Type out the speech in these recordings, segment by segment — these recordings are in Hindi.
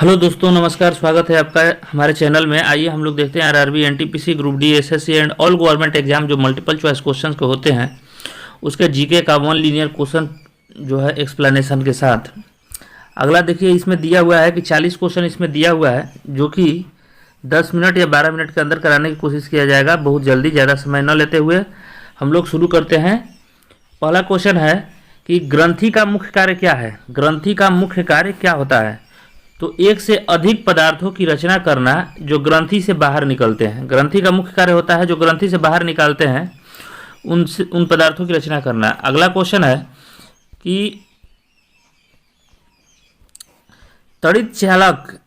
हेलो दोस्तों, नमस्कार। स्वागत है आपका हमारे चैनल में। आइए हम लोग देखते हैं RRB, NTPC, group D, SSC and all government exam जो मल्टीपल चॉइस क्वेश्चंस के होते हैं उसके जीके का वन लीनियर क्वेश्चन जो है एक्सप्लेनेशन के साथ। अगला देखिए, इसमें दिया हुआ है कि 40 क्वेश्चन इसमें दिया हुआ है जो कि 10 मिनट या 12 मिनट के अंदर कराने की कोशिश किया जाएगा, बहुत जल्दी, ज़्यादा समय न लेते हुए हम लोग शुरू करते हैं। पहला क्वेश्चन है कि ग्रंथि का मुख्य कार्य क्या है। ग्रंथि का मुख्य कार्य क्या होता है? तो एक से अधिक पदार्थों की रचना करना जो ग्रंथि से बाहर निकलते हैं। ग्रंथि का मुख्य कार्य होता है जो ग्रंथि से बाहर निकालते हैं उन पदार्थों की रचना करना। अगला क्वेश्चन है कि तड़ित चालक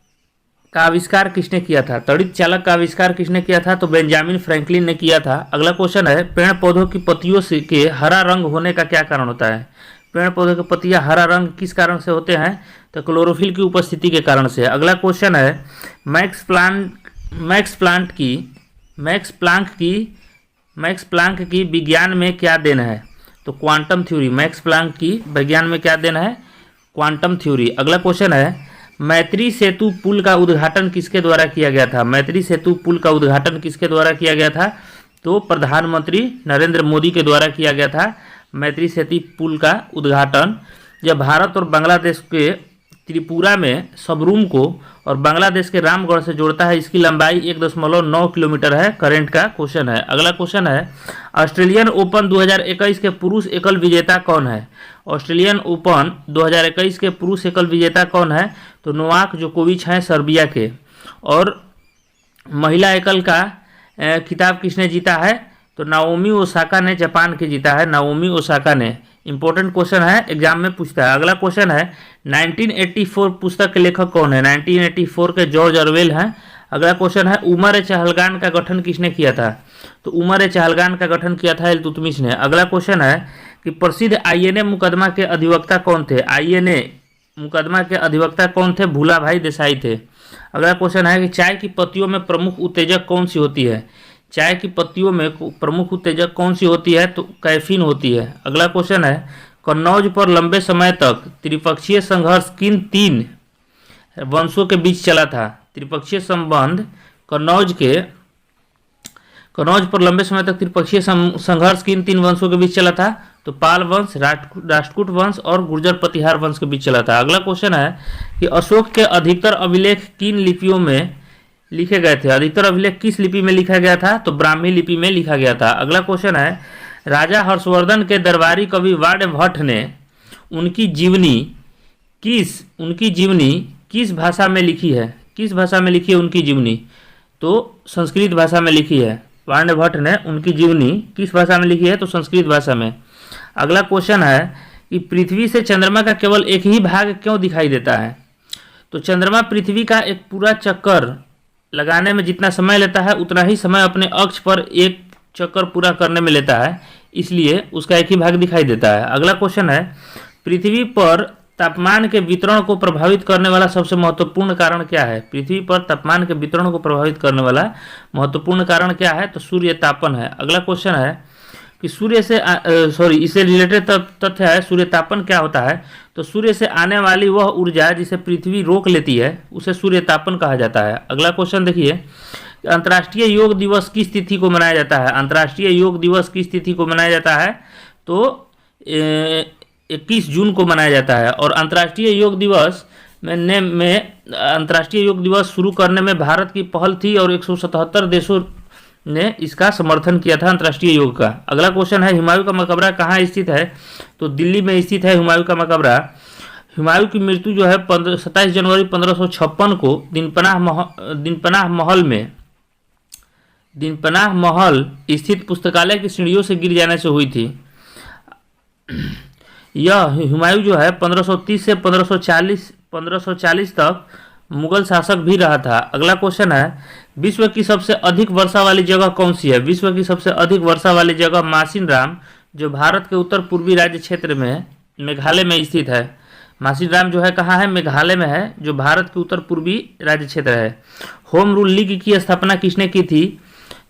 का आविष्कार किसने किया था। तड़ित चालक का आविष्कार किसने किया था? तो बेंजामिन फ्रैंकलिन ने किया था। अगला क्वेश्चन है पेड़ पौधों की पत्तियों से के हरा रंग होने का क्या कारण होता है। पेड़ पौधों की पत्तियां हरा रंग किस कारण से होते हैं? तो क्लोरोफिल की उपस्थिति के कारण से। अगला क्वेश्चन है मैक्स प्लांक की विज्ञान में क्या देन है। तो क्वांटम थ्योरी। मैक्स प्लांक की विज्ञान में क्या देन है? Quantum theory. अगला क्वेश्चन है मैत्री सेतु पुल का उद्घाटन किसके द्वारा किया गया था। मैत्री सेतु पुल का उद्घाटन किसके द्वारा किया गया था? तो प्रधानमंत्री नरेंद्र मोदी के द्वारा किया गया था मैत्री सेतु पुल का उद्घाटन। जब भारत और बांग्लादेश के त्रिपुरा में सबरूम को और बांग्लादेश के रामगढ़ से जोड़ता है, इसकी लंबाई 1.9 किलोमीटर है। करंट का क्वेश्चन है। अगला क्वेश्चन है ऑस्ट्रेलियन ओपन 2021 के पुरुष एकल विजेता कौन है। ऑस्ट्रेलियन ओपन 2021 के पुरुष एकल विजेता कौन है? तो नोवाक जोकोविच हैं सर्बिया के। और महिला एकल का खिताब किसने जीता है? तो नाओमी ओसाका ने जापान के जीता है। नाओमी ओसाका ने। इंपॉर्टेंट क्वेश्चन है, एग्जाम में पूछता है। अगला क्वेश्चन है 1984 पुस्तक के लेखक कौन है। 1984 के जॉर्ज ऑरवेल हैं। अगला क्वेश्चन है उमर ए चहलगान का गठन किसने किया था। तो उमर ए चहलगान का गठन किया था इल्तुतमिश ने। अगला क्वेश्चन है कि प्रसिद्ध आईएनए मुकदमा के अधिवक्ता कौन थे। आईएनए मुकदमा के अधिवक्ता कौन थे? भूला भाई देसाई थे। अगला क्वेश्चन है कि चाय की पत्तियों में प्रमुख उत्तेजक कौन सी होती है। चाय की पत्तियों में प्रमुख उत्तेजक कौन सी होती है? तो कैफीन होती है। अगला क्वेश्चन है कन्नौज पर लंबे समय तक त्रिपक्षीय संघर्ष किन 3 वंशों के बीच चला था। त्रिपक्षीय संबंध कन्नौज पर लंबे समय तक त्रिपक्षीय संघर्ष किन 3 वंशों के बीच चला था? तो पाल वंश, राष्ट्रकूट वंश और गुर्जर प्रतिहार वंश के बीच चला था। अगला क्वेश्चन है कि अशोक के अधिकतर अभिलेख किन लिपियों में लिखे गए थे। अधिकतर अभिलेख किस लिपि में लिखा गया था? तो ब्राह्मी लिपि में लिखा गया था। अगला क्वेश्चन है राजा हर्षवर्धन के दरबारी कवि वार्ड भट्ट ने उनकी जीवनी किस भाषा में लिखी है। किस भाषा में लिखी है उनकी जीवनी? तो संस्कृत भाषा में लिखी है। वार्ड भट्ट ने उनकी जीवनी किस भाषा में लिखी है? तो संस्कृत भाषा में। अगला क्वेश्चन है कि पृथ्वी से चंद्रमा का केवल एक ही भाग क्यों दिखाई देता है। तो चंद्रमा पृथ्वी का एक पूरा चक्कर लगाने में जितना समय लेता है उतना ही समय अपने अक्ष पर एक चक्कर पूरा करने में लेता है, इसलिए उसका एक ही भाग दिखाई देता है। अगला क्वेश्चन है पृथ्वी पर तापमान के वितरण को प्रभावित करने वाला सबसे महत्वपूर्ण कारण क्या है। पृथ्वी पर तापमान के वितरण को प्रभावित करने वाला महत्वपूर्ण कारण क्या है? तो सूर्य तापन है। अगला क्वेश्चन है कि इससे रिलेटेड तथ्य है सूर्य तापन क्या होता है। तो सूर्य से आने वाली वह ऊर्जा जिसे पृथ्वी रोक लेती है उसे सूर्य तापन कहा जाता है। अगला क्वेश्चन देखिए अंतर्राष्ट्रीय योग दिवस किस तिथि को मनाया जाता है। अंतर्राष्ट्रीय योग दिवस किस तिथि को मनाया जाता है? तो 21 जून को मनाया जाता है। और अंतर्राष्ट्रीय योग दिवस अंतर्राष्ट्रीय योग दिवस शुरू करने में भारत की पहल थी और 177 देशों ने इसका समर्थन किया था अंतर्राष्ट्रीय योग का। अगला क्वेश्चन है हुमायूं का मकबरा कहाँ स्थित है। तो दिल्ली में स्थित है हुमायूं का मकबरा। हुमायूं की मृत्यु जो है 27 जनवरी 1556 को दीनपनाह महल स्थित पुस्तकालय की सीढ़ियों से गिर जाने से हुई थी। यह हुमायूं जो है 1530 से 1540 तक मुगल शासक भी रहा था। अगला क्वेश्चन है विश्व की सबसे अधिक वर्षा वाली जगह कौन सी है। विश्व की सबसे अधिक वर्षा वाली जगह मासिनराम जो भारत के उत्तर पूर्वी राज्य क्षेत्र में मेघालय में स्थित है। मासिनराम जो है कहाँ है? मेघालय में है, जो भारत के उत्तर पूर्वी राज्य क्षेत्र है। होम रूल लीग की स्थापना किसने की थी?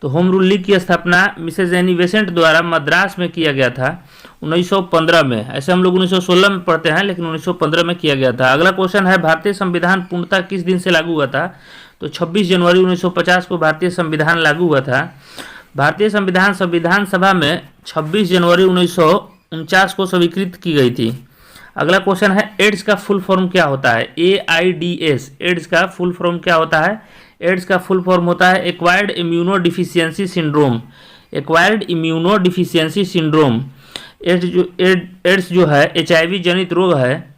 तो होम रूल लीग की स्थापना मिसेज एनी बेसेंट द्वारा मद्रास में किया गया था 1915 में। ऐसे हम लोग 1916 में पढ़ते हैं, लेकिन 1915 में किया गया था। अगला क्वेश्चन है, भारतीय संविधान पूर्णतः किस दिन से लागू हुआ था? तो 26 जनवरी 1950 को भारतीय संविधान लागू हुआ था। भारतीय संविधान संविधान सभा में 26 जनवरी 1949 को स्वीकृत की गई थी। अगला क्वेश्चन है, एड्स का फुल फॉर्म क्या होता है? AIDS, एड्स का फुल फॉर्म क्या होता है? एड्स का फुल फॉर्म होता है acquired immuno deficiency syndrome. Acquired immuno deficiency syndrome. AIDS जो है HIV जनित रोग है,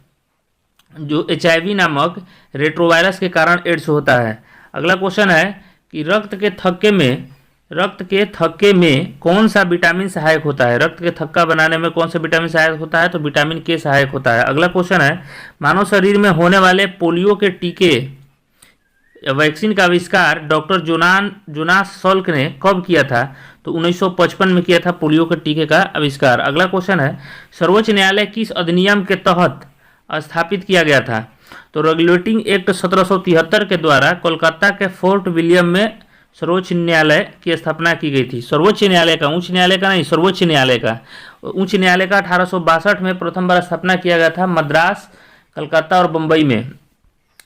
जो HIV नामक रेट्रोवायरस के कारण एड्स होता है। अगला क्वेश्चन है कि रक्त के थक्के में कौन सा विटामिन सहायक होता है? रक्त के थक्का बनाने में कौन सा विटामिन सहायक होता है? तो विटामिन K सहायक होता है। अगला क्वेश्चन है, मानव शरीर में होने वाले पोलियो के टीके वैक्सीन का आविष्कार डॉक्टर जोनास सॉल्क ने कब किया था? तो 1955 में किया था पोलियो के टीके का आविष्कार। अगला क्वेश्चन है, सर्वोच्च न्यायालय किस अधिनियम के तहत स्थापित किया गया था? तो रेगुलेटिंग एक्ट 1773 के द्वारा कोलकाता के फोर्ट विलियम में सर्वोच्च न्यायालय की स्थापना की गई थी। सर्वोच्च न्यायालय का, उच्च न्यायालय का नहीं, सर्वोच्च न्यायालय का। उच्च न्यायालय का 1862 में प्रथम बार स्थापना किया गया था मद्रास, कलकत्ता और बम्बई में।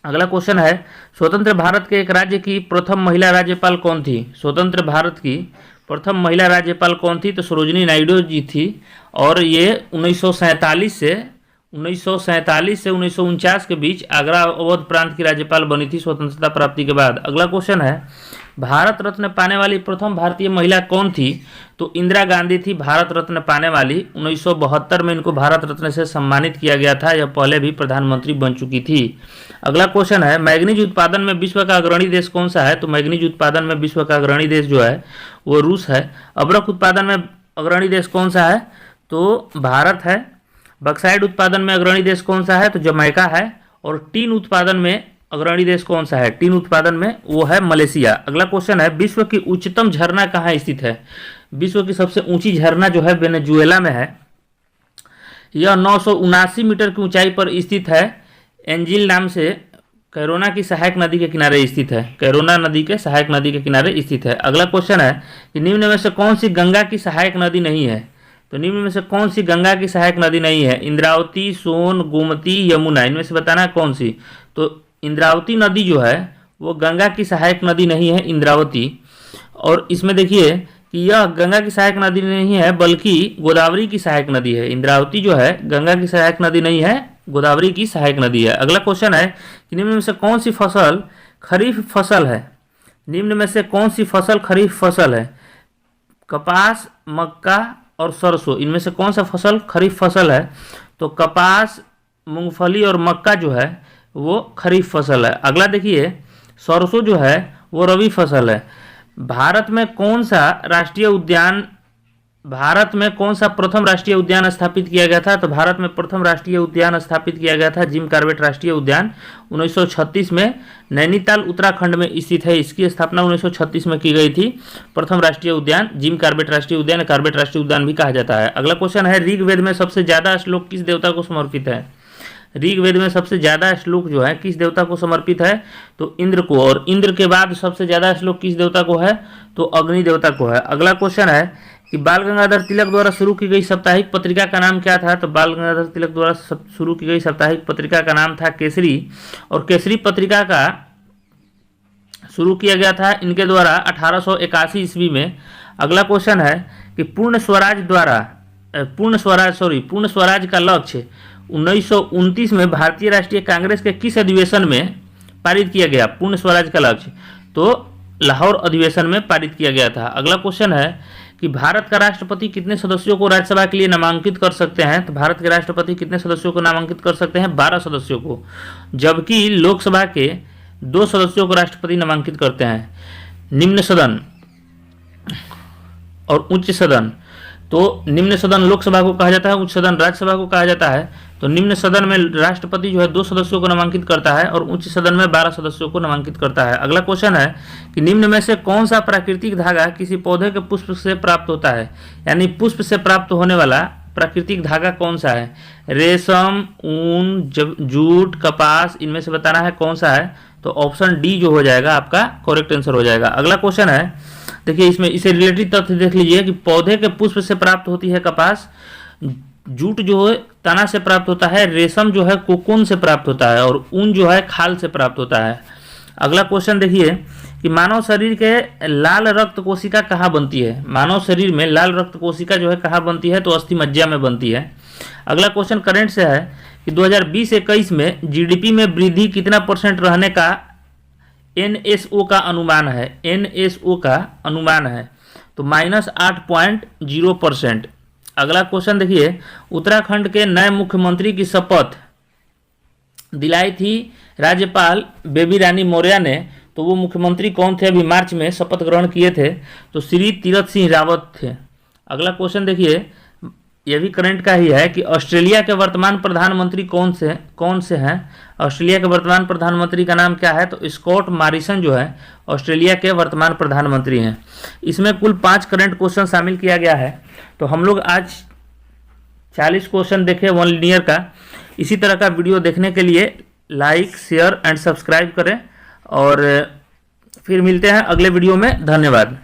अगला क्वेश्चन है, स्वतंत्र भारत के एक राज्य की प्रथम महिला राज्यपाल कौन थी? स्वतंत्र भारत की प्रथम महिला राज्यपाल कौन थी? तो सरोजिनी नायडू जी थी, और ये 1947 से 1949 के बीच आगरा अवध प्रांत की राज्यपाल बनी थी स्वतंत्रता प्राप्ति के बाद। अगला क्वेश्चन है, भारत रत्न पाने वाली प्रथम भारतीय महिला कौन थी? तो इंदिरा गांधी थी भारत रत्न पाने वाली। 1972 में इनको भारत रत्न से सम्मानित किया गया था। यह पहले भी प्रधानमंत्री बन चुकी थी। अगला क्वेश्चन है, मैग्नीज उत्पादन में विश्व का अग्रणी देश कौन सा है? तो मैग्नीज उत्पादन में विश्व का अग्रणी देश जो है वो रूस है। अब्रक उत्पादन में अग्रणी देश कौन सा है? तो भारत है। बक्साइड उत्पादन में अग्रणी देश कौन सा है? तो जमैका है। और टीन उत्पादन में अग्रणी देश कौन सा है? टीन उत्पादन में वो है मलेशिया। अगला क्वेश्चन है, विश्व की उच्चतम झरना कहाँ स्थित है? विश्व की सबसे ऊंची झरना जो है वेनेजुएला में है। यह 979 मीटर की ऊंचाई पर स्थित है। एंजिल नाम से कैरोना की सहायक नदी के किनारे स्थित है। कैरोना नदी के सहायक नदी के किनारे स्थित है। अगला क्वेश्चन है कि निम्न में से कौन सी गंगा की सहायक नदी नहीं है? तो निम्न में से कौन सी गंगा की सहायक नदी नहीं है? इंद्रावती, सोन, गोमती, यमुना, इनमें से बताना है कौन सी। तो इंद्रावती नदी जो है वो गंगा की सहायक नदी नहीं है, इंद्रावती। और इसमें देखिए कि यह गंगा की सहायक नदी नहीं है बल्कि गोदावरी की सहायक नदी है। इंद्रावती जो है गंगा की सहायक नदी नहीं है, गोदावरी की सहायक नदी है। अगला क्वेश्चन है कि निम्न में से कौन सी फसल खरीफ फसल है? निम्न में से कौन सी फसल खरीफ फसल है? कपास, मक्का और सरसों, इनमें से कौन सा फसल खरीफ फसल है? तो कपास, मूंगफली और मक्का जो है वो खरीफ फसल है। अगला देखिए, सरसों जो है वो रबी फसल है। भारत में कौन सा प्रथम राष्ट्रीय उद्यान स्थापित किया गया था? तो भारत में प्रथम राष्ट्रीय उद्यान स्थापित किया गया था जिम कॉर्बेट राष्ट्रीय उद्यान 1936 में नैनीताल उत्तराखंड में स्थित है। इसकी स्थापना 1936 में की गई थी। प्रथम राष्ट्रीय उद्यान जिम कॉर्बेट राष्ट्रीय उद्यान, कॉर्बेट राष्ट्रीय उद्यान भी कहा जाता है। अगला क्वेश्चन है, ऋग्वेद में सबसे ज्यादा श्लोक किस देवता को समर्पित है? ऋग्वेद में सबसे ज्यादा श्लोक जो है किस देवता को समर्पित है? तो इंद्र को। और इंद्र के बाद सबसे ज्यादा श्लोक किस देवता को है? तो अग्नि देवता को है। अगला क्वेश्चन है कि बाल गंगाधर तिलक द्वारा शुरू की गई साप्ताहिक पत्रिका का नाम क्या था? तो बाल गंगाधर तिलक द्वारा शुरू की गई साप्ताहिक पत्रिका का नाम था केसरी। और केसरी पत्रिका का शुरू किया गया था इनके द्वारा 1881 ईस्वी में। अगला क्वेश्चन है कि पूर्ण स्वराज का लक्ष्य 1929 में भारतीय राष्ट्रीय कांग्रेस के किस अधिवेशन में पारित किया गया? पूर्ण स्वराज का लक्ष्य तो लाहौर अधिवेशन में पारित किया गया था। अगला क्वेश्चन है कि भारत का राष्ट्रपति कितने सदस्यों को राज्यसभा के लिए नामांकित कर सकते हैं? तो भारत के राष्ट्रपति कितने सदस्यों को नामांकित कर सकते हैं? 12 सदस्यों को। जबकि लोकसभा के 2 सदस्यों को राष्ट्रपति नामांकित करते हैं। निम्न सदन और उच्च सदन, तो निम्न सदन लोकसभा को कहा जाता है, उच्च सदन राज्यसभा को कहा जाता है। तो निम्न सदन में राष्ट्रपति जो है 2 सदस्यों को नामांकित करता है और उच्च सदन में 12 सदस्यों को नामांकित करता है। अगला क्वेश्चन है कि निम्न में से कौन सा प्राकृतिक धागा किसी पौधे के पुष्प से प्राप्त होता है? यानी पुष्प से प्राप्त होने वाला प्राकृतिक धागा कौन सा है? रेशम, ऊन, जूट, कपास, इनमें से बताना है कौन सा है। तो ऑप्शन डी जो हो जाएगा आपका करेक्ट आंसर हो जाएगा। अगला क्वेश्चन है देखिए इसमें इसे रिलेटेड तथ्य देख लीजिए कि पौधे के पुष्प से प्राप्त होती है कपास, जूट जो है तना से प्राप्त होता है, रेशम जो है कोकून से प्राप्त होता है और ऊन जो है खाल से प्राप्त होता है। अगला क्वेश्चन देखिए कि मानव शरीर के लाल रक्त कोशिका कहाँ बनती है। मानव शरीर में लाल रक्त कोशिका जो है कहाँ बनती है, तो अस्थि मज्जा में बनती है। अगला क्वेश्चन करंट से है कि 2020-21 में जीडीपी में वृद्धि कितना % रहने का एनएसओ का अनुमान है। एनएसओ का अनुमान है तो -8.0%। अगला क्वेश्चन देखिए, उत्तराखंड के नए मुख्यमंत्री की शपथ दिलाई थी राज्यपाल बेबी रानी मौर्य ने, तो वो मुख्यमंत्री कौन थे, अभी मार्च में शपथ ग्रहण किए थे, तो श्री तीरथ सिंह रावत थे। अगला क्वेश्चन देखिए, यह भी करंट का ही है कि ऑस्ट्रेलिया के वर्तमान प्रधानमंत्री कौन से हैं। ऑस्ट्रेलिया के वर्तमान प्रधानमंत्री का नाम क्या है, तो स्कॉट मॉरिसन जो है ऑस्ट्रेलिया के वर्तमान प्रधानमंत्री हैं। इसमें कुल 5 करंट क्वेश्चन शामिल किया गया है। तो हम लोग आज 40 क्वेश्चन देखे वन लीनियर का। इसी तरह का वीडियो देखने के लिए लाइक, शेयर एंड सब्सक्राइब करें और फिर मिलते हैं अगले वीडियो में। धन्यवाद।